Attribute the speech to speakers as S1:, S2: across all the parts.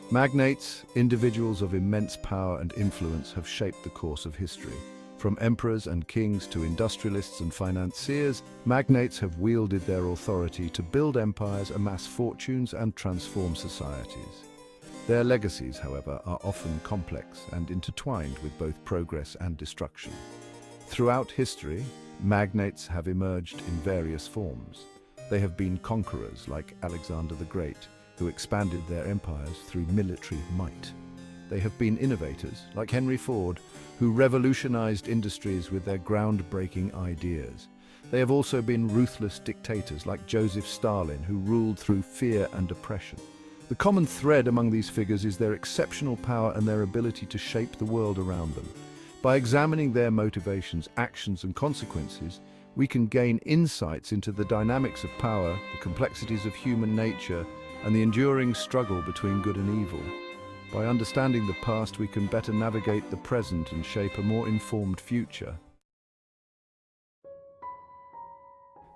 S1: Magnates, individuals of immense power and influence, have shaped the course of history. From emperors and kings to industrialists and financiers, magnates have wielded their authority to build empires, amass fortunes, and transform societies. Their legacies, however, are often complex and intertwined with both progress and destruction. Throughout history, magnates have emerged in various forms. They have been conquerors like Alexander the Great, who expanded their empires through military might. They have been innovators like Henry Ford, who revolutionized industries with their groundbreaking ideas. They have also been ruthless dictators like Joseph Stalin, who ruled through fear and oppression. The common thread among these figures is their exceptional power and their ability to shape the world around them. By examining their motivations, actions, and consequences, we can gain insights into the dynamics of power, the complexities of human nature, and the enduring struggle between good and evil. By understanding the past, we can better navigate the present and shape a more informed future.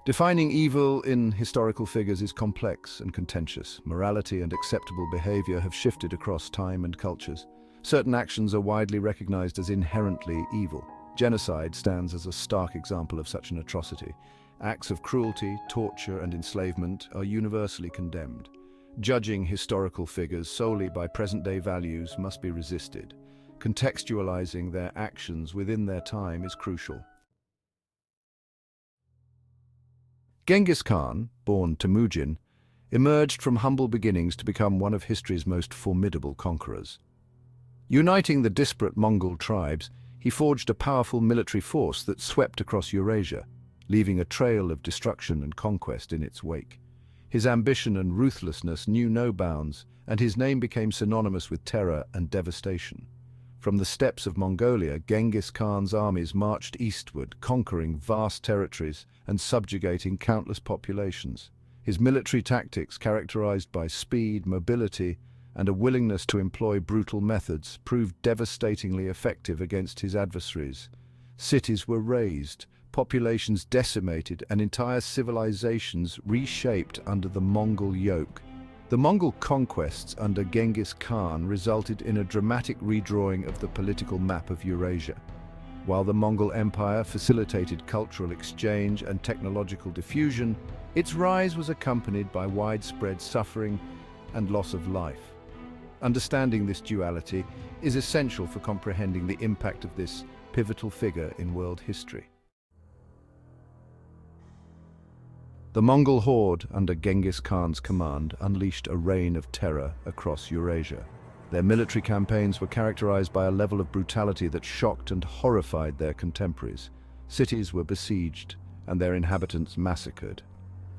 S1: Defining evil in historical figures is complex and contentious. Morality and acceptable behavior have shifted across time and cultures. Certain actions are widely recognized as inherently evil. Genocide stands as a stark example of such an atrocity. Acts of cruelty, torture, and enslavement are universally condemned. Judging historical figures solely by present-day values must be resisted. Contextualizing their actions within their time is crucial. Genghis Khan, born Temujin, emerged from humble beginnings to become one of history's most formidable conquerors. Uniting the disparate Mongol tribes, he forged a powerful military force that swept across Eurasia, leaving a trail of destruction and conquest in its wake. His ambition and ruthlessness knew no bounds, and his name became synonymous with terror and devastation. From the steppes of Mongolia, Genghis Khan's armies marched eastward, conquering vast territories and subjugating countless populations. His military tactics, characterized by speed, mobility, and a willingness to employ brutal methods, proved devastatingly effective against his adversaries. Cities were razed, populations decimated, and entire civilizations reshaped under the Mongol yoke. The Mongol conquests under Genghis Khan resulted in a dramatic redrawing of the political map of Eurasia. While the Mongol Empire facilitated cultural exchange and technological diffusion, its rise was accompanied by widespread suffering and loss of life. Understanding this duality is essential for comprehending the impact of this pivotal figure in world history. The Mongol Horde, under Genghis Khan's command, unleashed a reign of terror across Eurasia. Their military campaigns were characterized by a level of brutality that shocked and horrified their contemporaries. Cities were besieged, and their inhabitants massacred.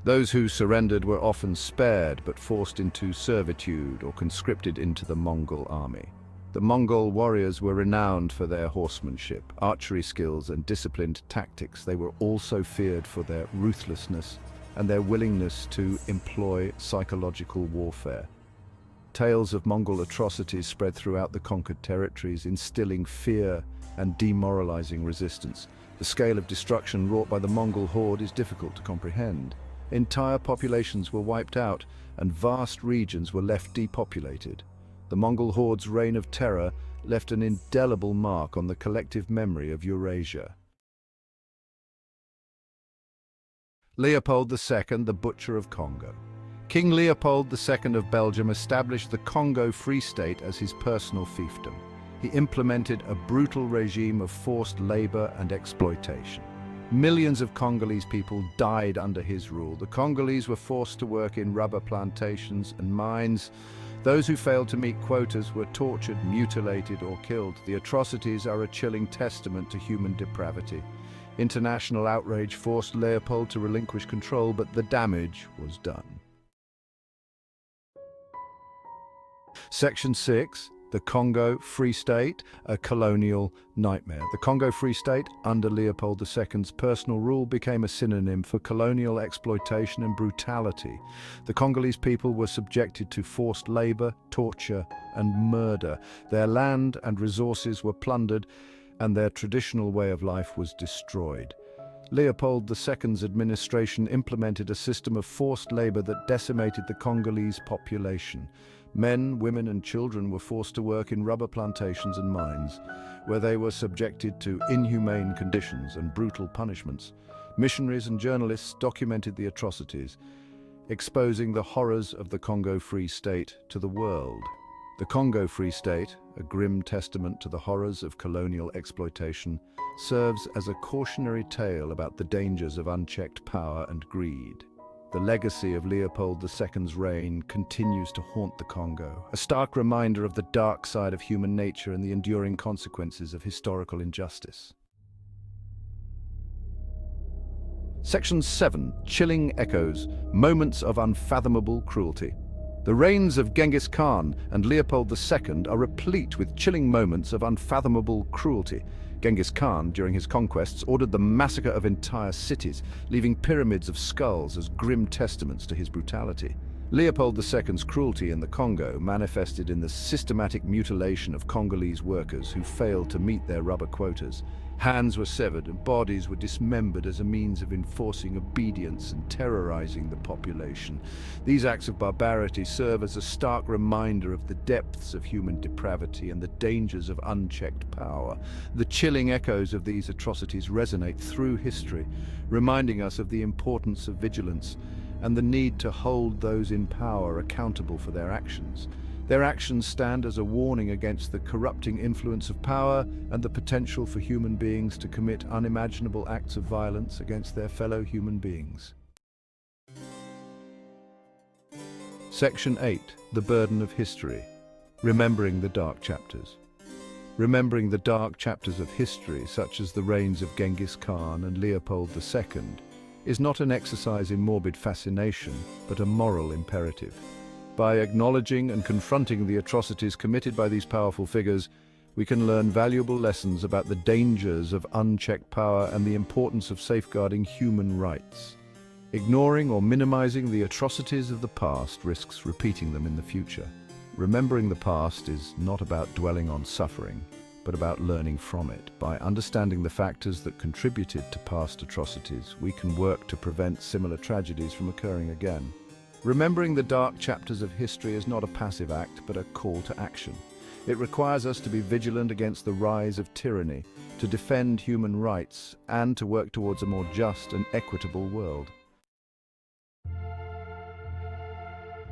S1: Those who surrendered were often spared, but forced into servitude or conscripted into the Mongol army. The Mongol warriors were renowned for their horsemanship, archery skills, and disciplined tactics. They were also feared for their ruthlessness and their willingness to employ psychological warfare. Tales of Mongol atrocities spread throughout the conquered territories, instilling fear and demoralizing resistance. The scale of destruction wrought by the Mongol Horde is difficult to comprehend. Entire populations were wiped out, and vast regions were left depopulated. The Mongol Horde's reign of terror left an indelible mark on the collective memory of Eurasia. Leopold II, the Butcher of Congo. King Leopold II of Belgium established the Congo Free State as his personal fiefdom. He implemented a brutal regime of forced labor and exploitation. Millions of Congolese people died under his rule. The Congolese were forced to work in rubber plantations and mines. Those who failed to meet quotas were tortured, mutilated, or killed. The atrocities are a chilling testament to human depravity. International outrage forced Leopold to relinquish control, but the damage was done. Section 6. The Congo Free State, a colonial nightmare. The Congo Free State, under Leopold II's personal rule, became a synonym for colonial exploitation and brutality. The Congolese people were subjected to forced labor, torture, and murder. Their land and resources were plundered, and their traditional way of life was destroyed. Leopold II's administration implemented a system of forced labor that decimated the Congolese population. Men, women, and children were forced to work in rubber plantations and mines, where they were subjected to inhumane conditions and brutal punishments. Missionaries and journalists documented the atrocities, exposing the horrors of the Congo Free State to the world. The Congo Free State, a grim testament to the horrors of colonial exploitation, serves as a cautionary tale about the dangers of unchecked power and greed. The legacy of Leopold II's reign continues to haunt the Congo, a stark reminder of the dark side of human nature and the enduring consequences of historical injustice. Section 7. Chilling Echoes, Moments of Unfathomable Cruelty. The reigns of Genghis Khan and Leopold II are replete with chilling moments of unfathomable cruelty. Genghis Khan, during his conquests, ordered the massacre of entire cities, leaving pyramids of skulls as grim testaments to his brutality. Leopold II's cruelty in the Congo manifested in the systematic mutilation of Congolese workers who failed to meet their rubber quotas. Hands were severed and bodies were dismembered as a means of enforcing obedience and terrorizing the population. These acts of barbarity serve as a stark reminder of the depths of human depravity and the dangers of unchecked power. The chilling echoes of these atrocities resonate through history, reminding us of the importance of vigilance and the need to hold those in power accountable for their actions. Their actions stand as a warning against the corrupting influence of power and the potential for human beings to commit unimaginable acts of violence against their fellow human beings. Section 8. The Burden of History. Remembering the Dark Chapters. Remembering the dark chapters of history, such as the reigns of Genghis Khan and Leopold II, is not an exercise in morbid fascination, but a moral imperative. By acknowledging and confronting the atrocities committed by these powerful figures, we can learn valuable lessons about the dangers of unchecked power and the importance of safeguarding human rights. Ignoring or minimizing the atrocities of the past risks repeating them in the future. Remembering the past is not about dwelling on suffering, but about learning from it. By understanding the factors that contributed to past atrocities, we can work to prevent similar tragedies from occurring again. Remembering the dark chapters of history is not a passive act, but a call to action. It requires us to be vigilant against the rise of tyranny, to defend human rights, and to work towards a more just and equitable world.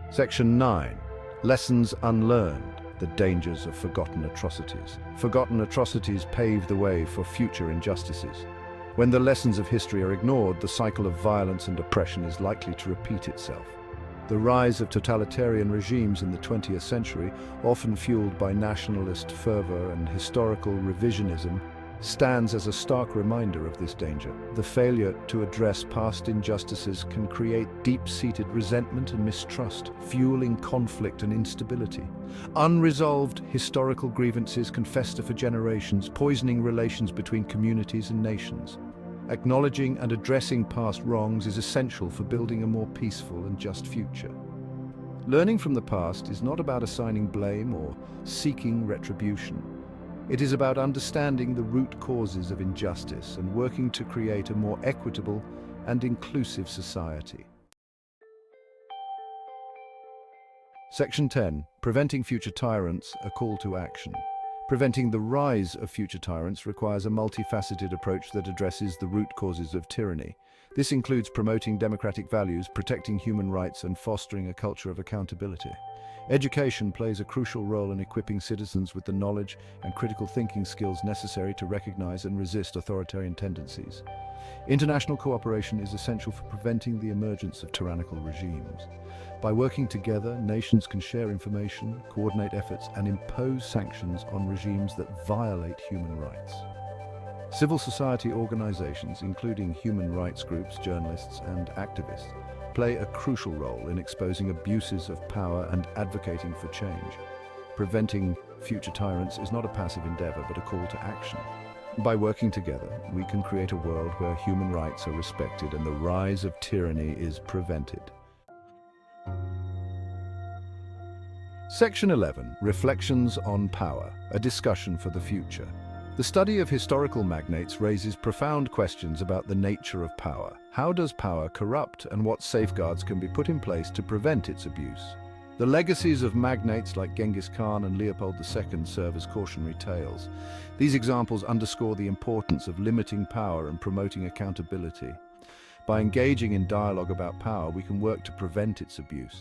S1: Section 9. Lessons Unlearned, the Dangers of Forgotten Atrocities. Forgotten atrocities pave the way for future injustices. When the lessons of history are ignored, the cycle of violence and oppression is likely to repeat itself. The rise of totalitarian regimes in the 20th century, often fueled by nationalist fervor and historical revisionism, stands as a stark reminder of this danger. The failure to address past injustices can create deep-seated resentment and mistrust, fueling conflict and instability. Unresolved historical grievances can fester for generations, poisoning relations between communities and nations. Acknowledging and addressing past wrongs is essential for building a more peaceful and just future. Learning from the past is not about assigning blame or seeking retribution. It is about understanding the root causes of injustice and working to create a more equitable and inclusive society. Section 10. Preventing Future Tyrants, a Call to Action. Preventing the rise of future tyrants requires a multifaceted approach that addresses the root causes of tyranny. This includes promoting democratic values, protecting human rights, and fostering a culture of accountability. Education plays a crucial role in equipping citizens with the knowledge and critical thinking skills necessary to recognize and resist authoritarian tendencies. International cooperation is essential for preventing the emergence of tyrannical regimes. By working together, nations can share information, coordinate efforts, and impose sanctions on regimes that violate human rights. Civil society organizations, including human rights groups, journalists, and activists, play a crucial role in exposing abuses of power and advocating for change. Preventing future tyrants is not a passive endeavor, but a call to action. By working together, we can create a world where human rights are respected and the rise of tyranny is prevented. Section 11. Reflections on Power, a Discussion for the Future. The study of historical magnates raises profound questions about the nature of power. How does power corrupt, and what safeguards can be put in place to prevent its abuse? The legacies of magnates like Genghis Khan and Leopold II serve as cautionary tales. These examples underscore the importance of limiting power and promoting accountability. By engaging in dialogue about power, we can work to prevent its abuse.